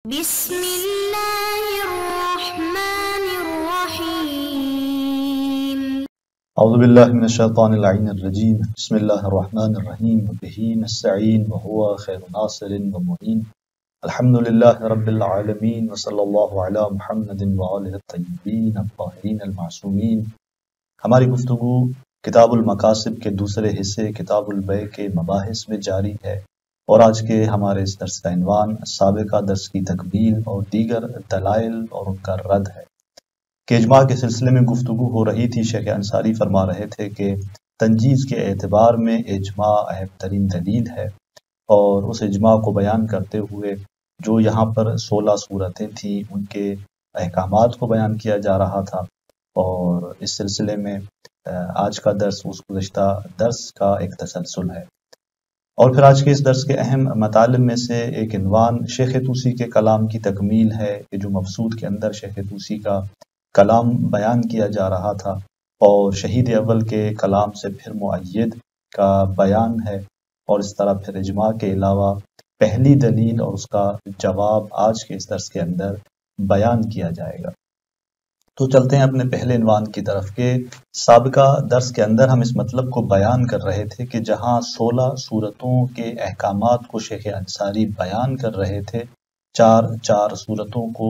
بسم اللہ الرحمن الرحیم اعوذ باللہ من الشیطان اللعین الرجیم بسم اللہ الرحمن الرحیم وبہ نستعین وہو خیر ناصر ومعین الحمدللہ رب العالمین وصلی اللہ علی محمد وآلہ الطیبین الطاہرین المعصومین۔ ہماری گفتگو کتاب المقاصد کے دوسرے حصے کتاب البیع کے مباحث میں جاری ہے، اور آج کے ہمارے اس درس کا عنوان سابقہ درس کی تکمیل اور دیگر دلائل اور ان کا رد ہے کہ اجماع کے سلسلے میں گفتگو ہو رہی تھی۔ شیخ انصاری فرما رہے تھے کہ تنجیز کے اعتبار میں اجماع اہم ترین دلیل ہے، اور اس اجماع کو بیان کرتے ہوئے جو یہاں پر 16 صورتیں تھیں ان کے احکامات کو بیان کیا جا رہا تھا، اور اس سلسلے میں آج کا درس اس گزشتہ درس کا ایک تسلسل ہے۔ اور پھر آج کے اس درس کے اہم مطالب میں سے ایک عنوان شیخ طوسی کے کلام کی تکمیل ہے کہ جو مبسوط کے اندر شیخ طوسی کا کلام بیان کیا جا رہا تھا، اور شہید اول کے کلام سے پھر مؤید کا بیان ہے، اور اس طرح پھر اجماع کے علاوہ پہلی دلیل اور اس کا جواب آج کے اس درس کے اندر بیان کیا جائے گا۔ تو چلتے ہیں اپنے پہلے عنوان کی طرف کہ سابقہ درس کے اندر ہم اس مطلب کو بیان کر رہے تھے کہ جہاں 16 صورتوں کے احکامات کو شیخ انصاری بیان کر رہے تھے، چار صورتوں کو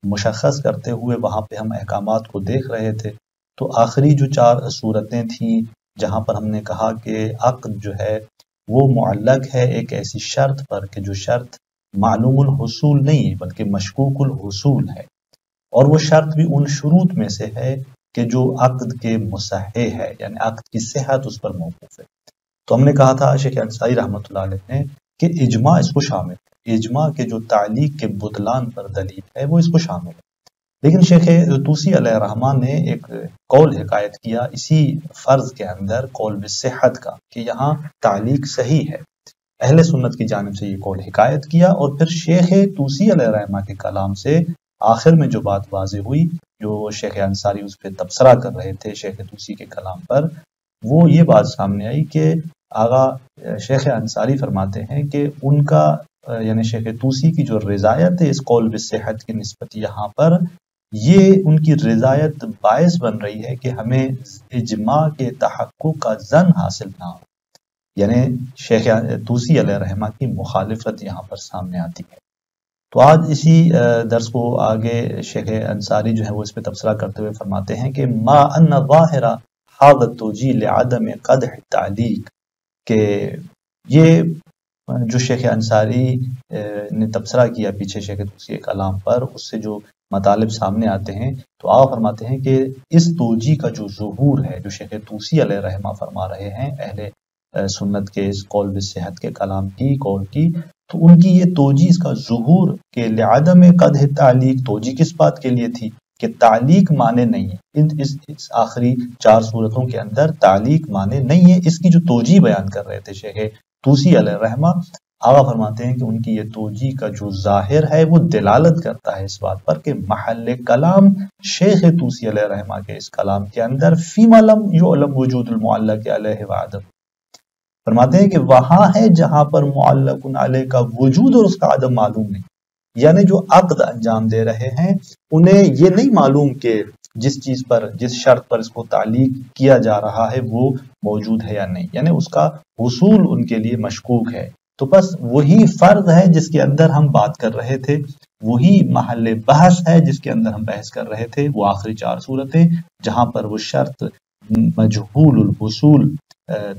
مشخص کرتے ہوئے وہاں پہ ہم احکامات کو دیکھ رہے تھے، تو آخری جو 4 صورتیں تھیں جہاں پر ہم نے کہا کہ عقد جو ہے وہ معلق ہے ایک ایسی شرط پر کہ جو شرط معلوم الحصول نہیں ہے بلکہ مشکوک الحصول ہے، اور وہ شرط بھی ان شروط میں سے ہے کہ جو عقد کے مصحح ہے، یعنی عقد کی صحت اس پر موقوف ہے۔ تو ہم نے کہا تھا شیخ انصاری رحمۃ اللہ علیہ نے کہ اجماع اس کو شامل ہے، اجماع کے جو تعلیق کے بطلان پر دلیل ہے وہ اس کو شامل ہے، لیکن شیخ طوسی علیہ الرحمہ نے ایک قول حکایت کیا اسی فرض کے اندر، قول بالصحت کا، کہ یہاں تعلیق صحیح ہے۔ اہل سنت کی جانب سے یہ قول حکایت کیا، اور پھر شیخ طوسی علیہ الرحمہ کے کلام سے آخر میں جو بات واضح ہوئی، جو شیخ انصاری اس پہ تبصرہ کر رہے تھے شیخ طوسی کے کلام پر، وہ یہ بات سامنے آئی کہ آغا شیخ انصاری فرماتے ہیں کہ ان کا یعنی شیخ طوسی کی جو رضایت ہے اس قول بالصحت کی نسبت یہاں پر، یہ ان کی رضایت باعث بن رہی ہے کہ ہمیں اجماع کے تحقق کا ظن حاصل نہ ہو، یعنی شیخ طوسی علیہ الرحمہ کی مخالفت یہاں پر سامنے آتی ہے۔ تو آج اسی درس کو آگے شیخ انصاری جو ہے وہ اس پہ تبصرہ کرتے ہوئے فرماتے ہیں کہ ما ان ظاہر حاضر توجیہ لعدم قدح تعلیق، کہ یہ جو شیخ انصاری نے تبصرہ کیا پیچھے شیخ طوسی کے کلام پر، اس سے جو مطالب سامنے آتے ہیں، تو آپ فرماتے ہیں کہ اس توجیہ کا جو ظہور ہے جو شیخ طوسی علیہ الرحمہ فرما رہے ہیں اہل سنت کے اس قول بالصحت کے کلام کی قول کی، تو ان کی یہ توجیہ اس کا ظہور کہ لعدم قدح تعلیق، توجیہ کس بات کے لیے تھی کہ تعلیق معنی نہیں ہے، اس آخری 4 صورتوں کے اندر تعلیق معنی نہیں ہے، اس کی جو توجیہ بیان کر رہے تھے شیخ طوسی علیہ الرحمہ، آغا فرماتے ہیں کہ ان کی یہ توجیہ کا جو ظاہر ہے وہ دلالت کرتا ہے اس بات پر کہ محل کلام شیخ طوسی علیہ الرحمہ کے اس کلام کے اندر فیما لم یعلم وجود المعلق علیہ وعدم، فرماتے ہیں کہ وہاں ہے جہاں پر معلق علیہ کا وجود اور اس کا عدم معلوم نہیں، یعنی جو عقد انجام دے رہے ہیں انہیں یہ نہیں معلوم کہ جس چیز پر جس شرط پر اس کو تعلیق کیا جا رہا ہے وہ موجود ہے یا نہیں، یعنی اس کا حصول ان کے لیے مشکوک ہے۔ تو بس وہی فرض ہے جس کے اندر ہم بات کر رہے تھے، وہی محل بحث ہے جس کے اندر ہم بحث کر رہے تھے، وہ آخری 4 صورتیں جہاں پر وہ شرط مجہول الحصول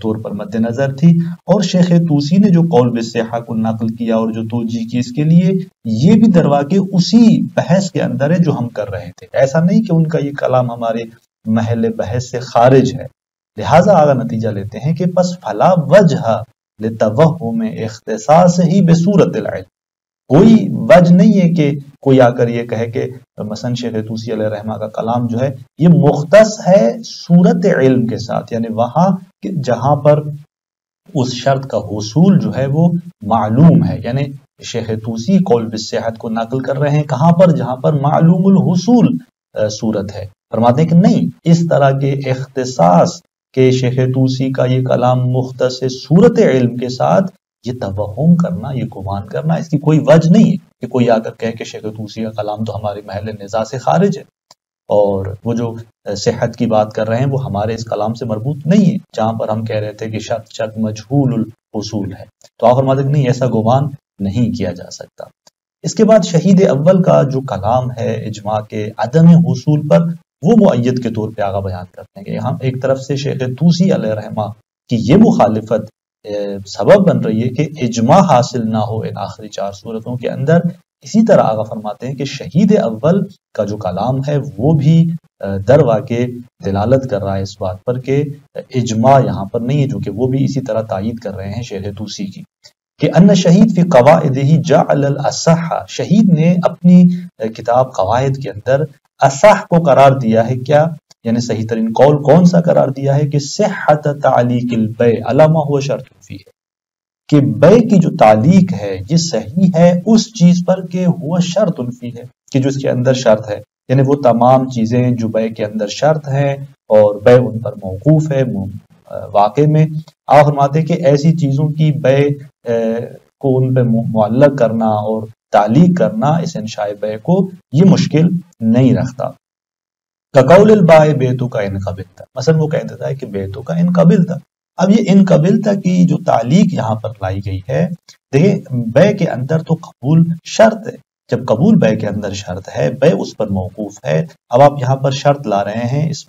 طور پر مد نظر تھی، اور شیخ طوسی نے جو قول بالصحہ کو نقل کیا اور جو توجیہ کی اس کے لیے، یہ بھی درواقع اسی بحث کے اندر ہے جو ہم کر رہے تھے، ایسا نہیں کہ ان کا یہ کلام ہمارے محل بحث سے خارج ہے۔ لہٰذا آگا نتیجہ لیتے ہیں کہ پس فلا وجہ لتوہم اختصاص ہی بصورت العلم، کوئی وجہ نہیں ہے کہ کوئی آ کر یہ کہے کہ مثلا شیخ طوسی علیہ الرحمہ کا کلام جو ہے یہ مختص ہے صورت علم کے ساتھ، یعنی وہاں جہاں پر اس شرط کا حصول جو ہے وہ معلوم ہے، یعنی شیخ طوسی قول بالصحت کو نقل کر رہے ہیں کہاں پر؟ جہاں پر معلوم الحصول صورت ہے۔ فرماتے ہیں کہ نہیں، اس طرح کے اختصاص کہ شیخ طوسی کا یہ کلام مختص صورت علم کے ساتھ، یہ توہم کرنا، یہ گمان کرنا، اس کی کوئی وجہ نہیں ہے کہ کوئی آ کر کہے کہ شیخ طوسی کا کلام تو ہمارے محل نزاع سے خارج ہے، اور وہ جو صحت کی بات کر رہے ہیں وہ ہمارے اس کلام سے مربوط نہیں ہے، جہاں پر ہم کہہ رہے تھے کہ شرط مجہول الاصول ہے۔ تو آپ فرماتے ہیں نہیں، ایسا گمان نہیں کیا جا سکتا۔ اس کے بعد شہید اول کا جو کلام ہے اجماع کے عدم حصول پر، وہ معید کے طور پہ آگا بیان کرتے ہیں کہ یہاں ایک طرف سے شیخ طوسی علیہ رحمہ کی یہ مخالفت سبب بن رہی ہے کہ اجماع حاصل نہ ہو ان آخری 4 صورتوں کے اندر۔ اسی طرح آگا فرماتے ہیں کہ شہید اول کا جو کلام ہے وہ بھی در واقع دلالت کر رہا ہے اس بات پر کہ اجماع یہاں پر نہیں ہے، جو کہ وہ بھی اسی طرح تائید کر رہے ہیں شیخ طوسی کی، کہ ان شہید فی قواعدہ جعل الاصح، شہید نے اپنی کتاب قواعد کے اندر اصح کو قرار دیا ہے، کیا یعنی صحیح ترین قول کون سا قرار دیا ہے؟ کہ صحت تعلیق البیع علی ما هو شرط فیہ، کہ بیع کی جو تعلیق ہے یہ صحیح ہے اس چیز پر کہ ہوا شرط فیہ ہے، کہ جو اس کے اندر شرط ہے، یعنی وہ تمام چیزیں جو بیع کے اندر شرط ہیں اور بیع ان پر موقوف ہے واقع میں۔ آپ فرماتے ہیں کہ ایسی چیزوں کی بیع کو ان پہ معلق کرنا اور تعلیق کرنا اس انشاء بیع کو یہ مشکل نہیں رکھتا۔ کقول البائع بیتو کا ان قبلتا، مثلا وہ کہہ دیتا ہے کہ بیتو کا ان قبلتا۔ اب یہ ان قبلتا کی جو تعلیق یہاں پر لائی گئی ہے، دیکھیں بیع کے اندر تو قبول شرط ہے، جب قبول بیع کے اندر شرط ہے، بیع اس پر موقوف ہے، اب آپ یہاں پر شرط لا رہے ہیں، اس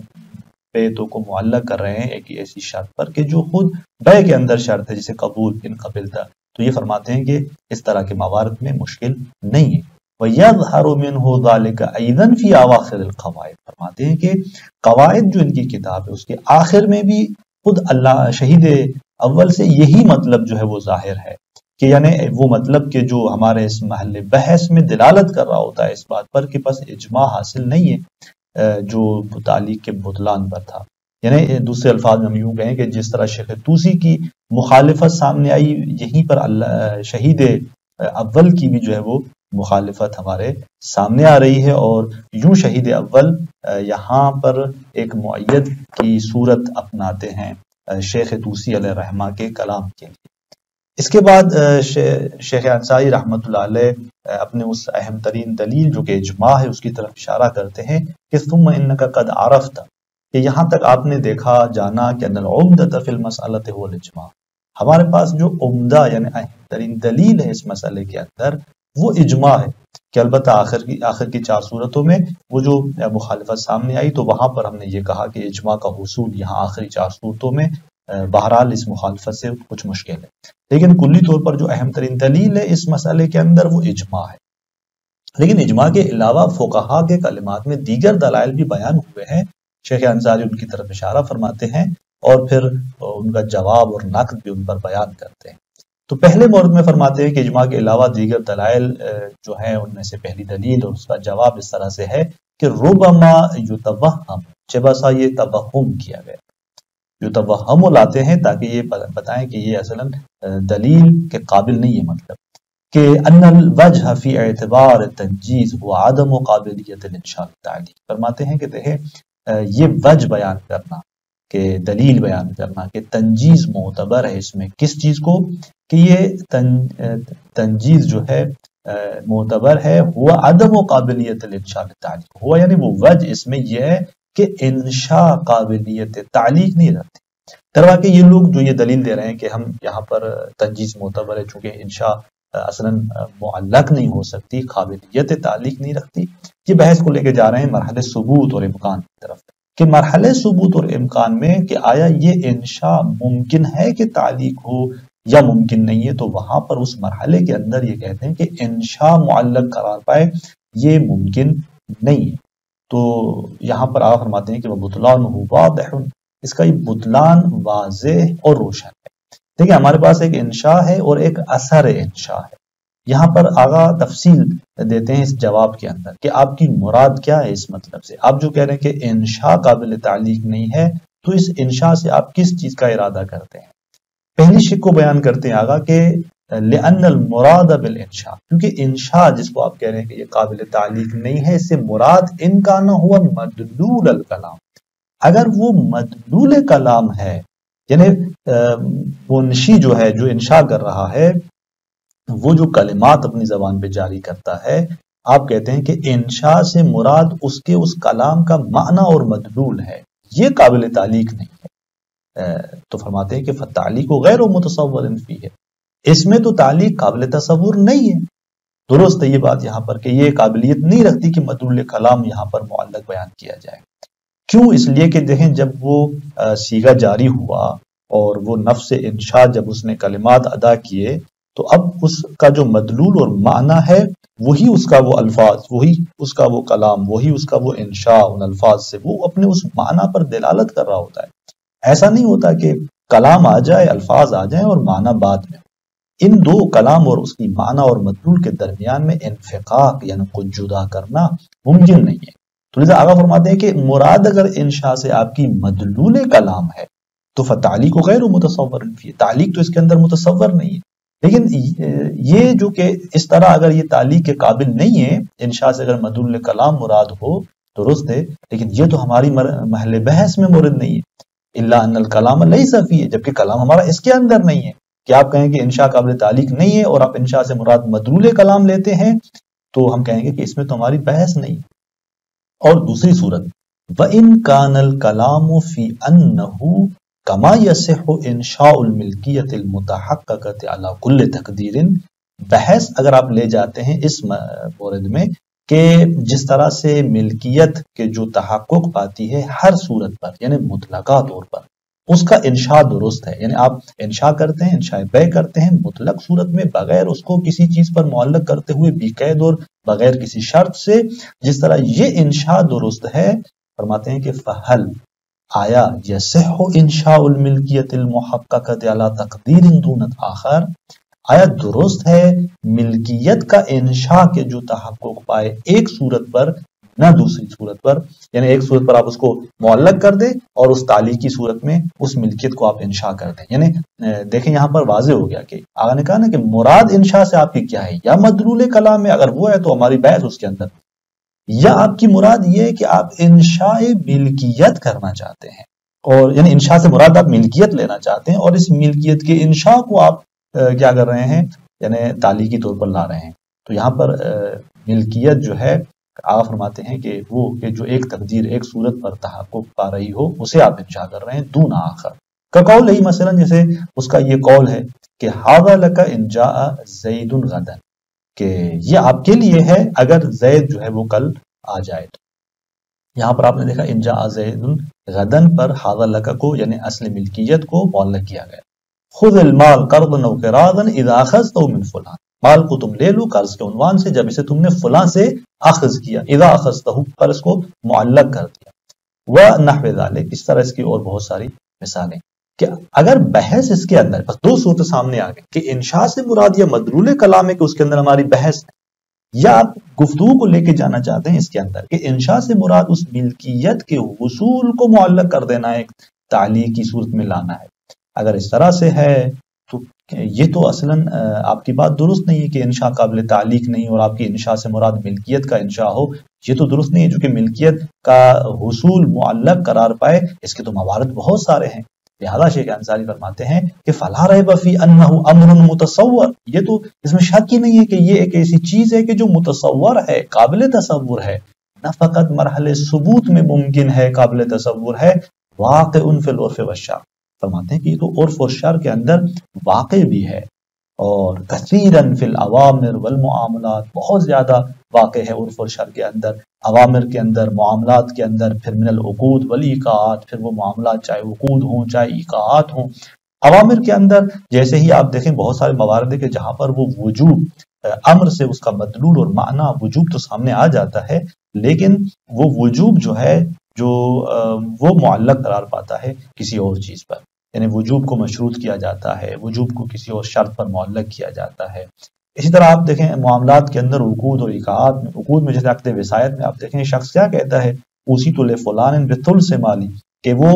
بیتوں کو معلق کر رہے ہیں ایک ایسی شرط پر کہ جو خود بیع کے اندر شرط ہے، جسے قبول ان قبلتا، تو یہ فرماتے ہیں کہ اس طرح کے موارد میں مشکل نہیں ہے۔ وَيَظْهَرُ مِنْهُ ذَلِكَ أَيْضًا فِي أَوَاخِرِ الْقَوَائِد، فرماتے ہیں کہ قواعد جو ان کی کتاب ہے اس کے آخر میں بھی خود اللہ شہید اول سے یہی مطلب جو ہے وہ ظاہر ہے، کہ یعنی وہ مطلب کہ جو ہمارے اس محل بحث میں دلالت کر رہا ہوتا ہے اس بات پر کہ بس اجماع حاصل نہیں ہے جو تعلیق کے بطلان پر تھا، یعنی دوسرے الفاظ میں ہم یوں کہیں کہ جس طرح شیخ طوسی کی مخالفت سامنے آئی، یہیں پر شہید اول کی بھی جو ہے وہ مخالفت ہمارے سامنے آ رہی ہے، اور یوں شہید اول یہاں پر ایک معید کی صورت اپناتے ہیں شیخ طوسی علیہ رحمہ کے کلام کے لیے۔ اس کے بعد شیخ انصاری رحمۃ اللہ علیہ اپنے اس اہم ترین دلیل جو کہ اجماع ہے اس کی طرف اشارہ کرتے ہیں کہ ثم انک قد عرفت، کہ یہاں تک آپ نے دیکھا جانا کہ ان العمدۃ فی المسألۃ هو الاجماع، ہمارے پاس جو عمدہ یعنی اہم ترین دلیل ہے اس مسئلے کے اندر وہ اجماع ہے، کہ البتہ آخر کی 4 صورتوں میں وہ جو مخالفت سامنے آئی تو وہاں پر ہم نے یہ کہا کہ اجماع کا حصول یہاں آخری 4 صورتوں میں بہرحال اس مخالفت سے کچھ مشکل ہے، لیکن کلی طور پر جو اہم ترین دلیل ہے اس مسئلے کے اندر وہ اجماع ہے۔ لیکن اجماع کے علاوہ فقہا کے کلمات میں دیگر دلائل بھی بیان ہوئے ہیں، شیخ انصاری ان کی طرف اشارہ فرماتے ہیں اور پھر ان کا جواب اور نقد بھی ان پر بیان کرتے ہیں۔ تو پہلے مورد میں فرماتے ہیں کہ اجماع کے علاوہ دیگر دلائل جو ہیں ان میں سے پہلی دلیل اور اس کا جواب اس طرح سے ہے کہ ربما یتوہم، چبسا یہ توہم کیا گیا، یتوہم لاتے ہیں تاکہ یہ بتائیں کہ یہ اصلا دلیل کے قابل نہیں ہے، مطلب کہ ان الوجہ فی اعتبار التنجیز هو عدم قابلیت الانشاء التعلیق، فرماتے ہیں کہ دیکھیں یہ وجہ بیان کرنا، کہ دلیل بیان کرنا کہ تنجیز معتبر ہے اس میں، کس چیز کو؟ کہ یہ تنجیز جو ہے معتبر ہے، ہوا عدم قابلیت الانشاء تعلیق، ہوا یعنی وہ وجہ اس میں یہ ہے کہ انشاء قابلیت تعلیق نہیں رہتی۔ درواقع یہ لوگ جو یہ دلیل دے رہے ہیں کہ ہم یہاں پر تنجیز معتبر ہے چونکہ انشاء اصلا معلق نہیں ہو سکتی، قابلیت تعلیق نہیں رکھتی، یہ بحث کو لے کے جا رہے ہیں مرحلہ ثبوت اور امکان کی طرف، کہ مرحلہ ثبوت اور امکان میں کہ آیا یہ انشاء ممکن ہے کہ تعلیق ہو یا ممکن نہیں ہے، تو وہاں پر اس مرحلے کے اندر یہ کہتے ہیں کہ انشاء معلق قرار پائے یہ ممکن نہیں ہے۔ تو یہاں پر آپ فرماتے ہیں کہ وہ بطلان واضح، اس کا یہ بطلان واضح اور روشن ہے۔ دیکھیں ہمارے پاس ایک انشاء ہے اور ایک اثر انشاء ہے، یہاں پر آگا تفصیل دیتے ہیں اس جواب کے اندر کہ آپ کی مراد کیا ہے اس مطلب سے۔ آپ جو کہہ رہے ہیں کہ انشاء قابل تعلیق نہیں ہے، تو اس انشاء سے آپ کس چیز کا ارادہ کرتے ہیں؟ پہلی شک کو بیان کرتے ہیں آگا کہ لأن المراد بالانشاء، کیونکہ انشاء جس کو آپ کہہ رہے ہیں کہ یہ قابل تعلیق نہیں ہے، اس سے مراد ان کا نہ ہوا مدلول الکلام، اگر وہ مدلول کلام ہے یعنی منشی جو ہے، جو انشاء کر رہا ہے، وہ جو کلمات اپنی زبان پہ جاری کرتا ہے، آپ کہتے ہیں کہ انشاء سے مراد اس کے اس کلام کا معنی اور مدلول ہے، یہ قابل تعلیق نہیں ہے۔ تو فرماتے ہیں کہ فَالتَّعْلِيقُ غَيْرُ مُتَصَوَّرٍ فِيهِ، اس میں تو تعلیق قابل تصور نہیں ہے۔ درست ہے یہ بات یہاں پر کہ یہ قابلیت نہیں رکھتی کہ مدلول کلام یہاں پر معلق بیان کیا جائے۔ کیوں؟ اس لیے کہ دیکھیں جب وہ صیغہ جاری ہوا اور وہ نفس انشاء جب اس نے کلمات ادا کیے، تو اب اس کا جو مدلول اور معنی ہے وہی اس کا وہ الفاظ، وہی اس کا وہ کلام، وہی اس کا وہ انشاء، ان الفاظ سے وہ اپنے اس معنی پر دلالت کر رہا ہوتا ہے۔ ایسا نہیں ہوتا کہ کلام آ جائے، الفاظ آ جائیں اور معنی بعد میں۔ ان دو کلام اور اس کی معنی اور مدلول کے درمیان میں انفقاق یعنی کچھ جدا کرنا ممکن نہیں ہے۔ تو لذا آقا فرماتے ہیں کہ مراد اگر انشاء سے آپ کی مدلول کلام ہے تو فَتَعْلِيقُ غَيْرُ مُتَصَوَّرٍ فِيهِ، تعلیق تو اس کے اندر متصور نہیں ہے۔ لیکن یہ جو کہ اس طرح اگر یہ تعلیق کے قابل نہیں ہے، انشاء سے اگر مدلول کلام مراد ہو درست ہے، لیکن یہ تو ہماری محل بحث میں مورد نہیں ہے۔ إِلَّا أَنَّ الْكَلَامَ لَيْسَ فِيهِ، جبکہ کلام ہمارا اس کے اندر نہیں ہے۔ کہ آپ کہیں کہ انشاء قابل تعلیق نہیں ہے اور آپ انشاء سے مراد مدلول کلام لیتے ہیں، تو ہم کہیں گے کہ اس میں تو ہماری بحث نہیں۔ اور دوسری صورت وَإِن كَانَ الْكَلَامُ فِي أَنَّهُ كَمَا يَصِحُّ إِنشَاءُ الْمِلْكِيَّةِ الْمُتَحَقَّقَةِ عَلَى كُلِّ تَقْدِيرٍ، بحث اگر آپ لے جاتے ہیں اس مورد میں کہ جس طرح سے ملکیت کے جو تحقق پاتی ہے ہر صورت پر، یعنی مطلقہ طور پر اس کا انشاء درست ہے، یعنی آپ انشاء کرتے ہیں، انشاء بے کرتے ہیں مطلق صورت میں بغیر اس کو کسی چیز پر معلق کرتے ہوئے بقید اور بغیر کسی شرط سے، جس طرح یہ انشاء درست ہے، فرماتے ہیں کہ فہل آیا یصح انشاء الملکیت المحققۃ علی تقدیر دون آخر، آیا درست ہے ملکیت کا انشاء کے جو تحقق پائے ایک صورت پر نہ دوسری صورت پر، یعنی ایک صورت پر آپ اس کو معلق کر دیں اور اس تعلیقی صورت میں اس ملکیت کو آپ انشاء کر دیں۔ یعنی دیکھیں یہاں پر واضح ہو گیا کہ آقا نے کہا نا کہ مراد انشاء سے آپ کی کیا ہے، یا مدلول کلام میں اگر وہ ہے تو ہماری بحث اس کے اندر، یا آپ کی مراد یہ ہے کہ آپ انشاء ملکیت کرنا چاہتے ہیں، اور یعنی انشاء سے مراد آپ ملکیت لینا چاہتے ہیں اور اس ملکیت کے انشاء کو آپ کیا کر رہے ہیں، یعنی تعلیقی طور پر لا رہے ہیں۔ تو یہاں پر ملکیت جو ہے آقا فرماتے ہیں کہ وہ کہ جو ایک تقدیر ایک صورت پر تحقق پا رہی ہو اسے آپ انشاء کر رہے ہیں دون آخر کا قول ہے۔ مثلا جیسے اس کا یہ قول ہے کہ ھذا لک ان جاء زید غدا، کہ یہ آپ کے لیے ہے اگر زید جو ہے وہ کل آ جائے۔ تو یہاں پر آپ نے دیکھا ان جاء زید غدن پر ھذا لک کو یعنی اصل ملکیت کو معلق کیا گیا۔ خذ المال قرضا او قراضا اذا اخذته من فلان، مال کو تم لے لو قرض کے عنوان سے جب اسے تم نے فلاں سے اخذ کیا، اذا اخذته پر اس کو معلق کر دیا۔ ونحو ذلک، اس طرح اس کی اور بہت ساری مثالیں کہ اگر بحث اس کے اندر بس دو صورتیں سامنے آ گئی کہ انشاء سے مراد یا مدلول کلام ہے کہ اس کے اندر ہماری بحث ہے، یا آپ گفتگو کو لے کے جانا چاہتے ہیں اس کے اندر کہ انشاء سے مراد اس ملکیت کے حصول کو معلق کر دینا ہے، ایک تعلیق کی صورت میں لانا ہے۔ اگر اس طرح سے ہے تو یہ تو اصلاً آپ کی بات درست نہیں ہے کہ انشاء قابل تعلیق نہیں اور آپ کی انشاء سے مراد ملکیت کا انشاء ہو، یہ تو درست نہیں ہے، جو کہ ملکیت کا حصول معلق قرار پائے اس کے تو موارد بہت سارے ہیں۔ لہذا شیخ انصاری فرماتے ہیں کہ فلا ریب فی انہ امر متصور، یہ تو اس میں شک ہی نہیں ہے کہ یہ ایک ایسی چیز ہے کہ جو متصور ہے، قابل تصور ہے، نہ فقط مرحلے ثبوت میں ممکن ہے، قابل تصور ہے، واقع فی العرف والشرع، فرماتے ہیں کہ یہ تو عرف اور شرع کے اندر واقع بھی ہے، اور کثیراً فی الاوامر والمعاملات، بہت زیادہ واقع ہے عرف اور شرع کے اندر، اوامر کے اندر، معاملات کے اندر، پھر من العقود والایقاعات، پھر وہ معاملات چاہے عقود ہوں چاہے ایقاعات ہوں۔ اوامر کے اندر جیسے ہی آپ دیکھیں بہت سارے موارد کہ جہاں پر وہ وجوب امر سے اس کا مدلول اور معنی وجوب تو سامنے آ جاتا ہے، لیکن وہ وجوب جو ہے جو وہ معلق قرار پاتا ہے کسی اور چیز پر، یعنی وجوب کو مشروط کیا جاتا ہے، وجوب کو کسی اور شرط پر معلق کیا جاتا ہے۔ اسی طرح آپ دیکھیں معاملات کے اندر عقود اور ایقاعات میں، عقود میں جیسے عقد وصایت میں آپ دیکھیں شخص کیا کہتا ہے، اوصیت لفلان بثلث مالی، کہ وہ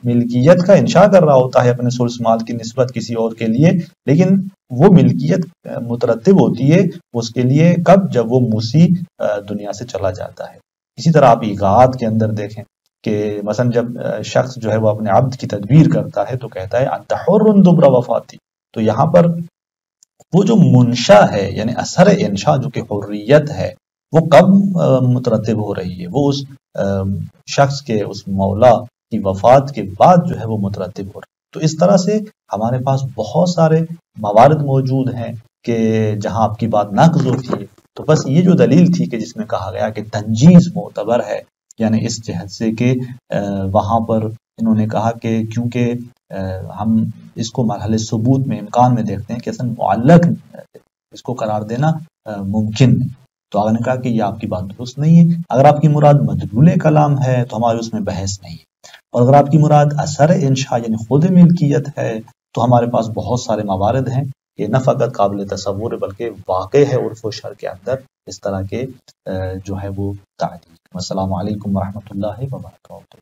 ملکیت کا انشاء کر رہا ہوتا ہے اپنے ثلث مال کی نسبت کسی اور کے لیے، لیکن وہ ملکیت مترتب ہوتی ہے اس کے لیے کب، جب وہ مسیح دنیا سے چلا جاتا ہے۔ اسی طرح آپ ایقاعات کے اندر دیکھیں کہ مثلا جب شخص جو ہے وہ اپنے عبد کی تدبیر کرتا ہے تو کہتا ہے انت حر دبر وفاتی، تو یہاں پر وہ جو منشا ہے یعنی اثر انشا جو کہ حریت ہے وہ کب مترتب ہو رہی ہے؟ وہ اس شخص کے اس مولا کی وفات کے بعد جو ہے وہ مترتب ہو رہی ہے۔ تو اس طرح سے ہمارے پاس بہت سارے موارد موجود ہیں کہ جہاں آپ کی بات ناقض ہوتی ہے، تو بس یہ جو دلیل تھی کہ جس میں کہا گیا کہ تنجیز معتبر ہے، یعنی اس جہت سے کہ وہاں پر انہوں نے کہا کہ کیونکہ ہم اس کو مرحلہ ثبوت میں امکان میں دیکھتے ہیں کہ اصلا معلق اس کو قرار دینا ممکن نہیں، تو آگے نے کہا کہ یہ آپ کی بات درست نہیں ہے۔ اگر آپ کی مراد مدلول کلام ہے تو ہمارے اس میں بحث نہیں ہے، اور اگر آپ کی مراد اثر انشاء یعنی خود ملکیت ہے تو ہمارے پاس بہت سارے موارد ہیں کہ نہ فقط قابل تصور بلکہ واقع ہے عرف و شرع کے اندر اس طرح کے جو ہے وہ تعدیل۔ السلام علیکم ورحمۃ اللہ وبرکاتہ۔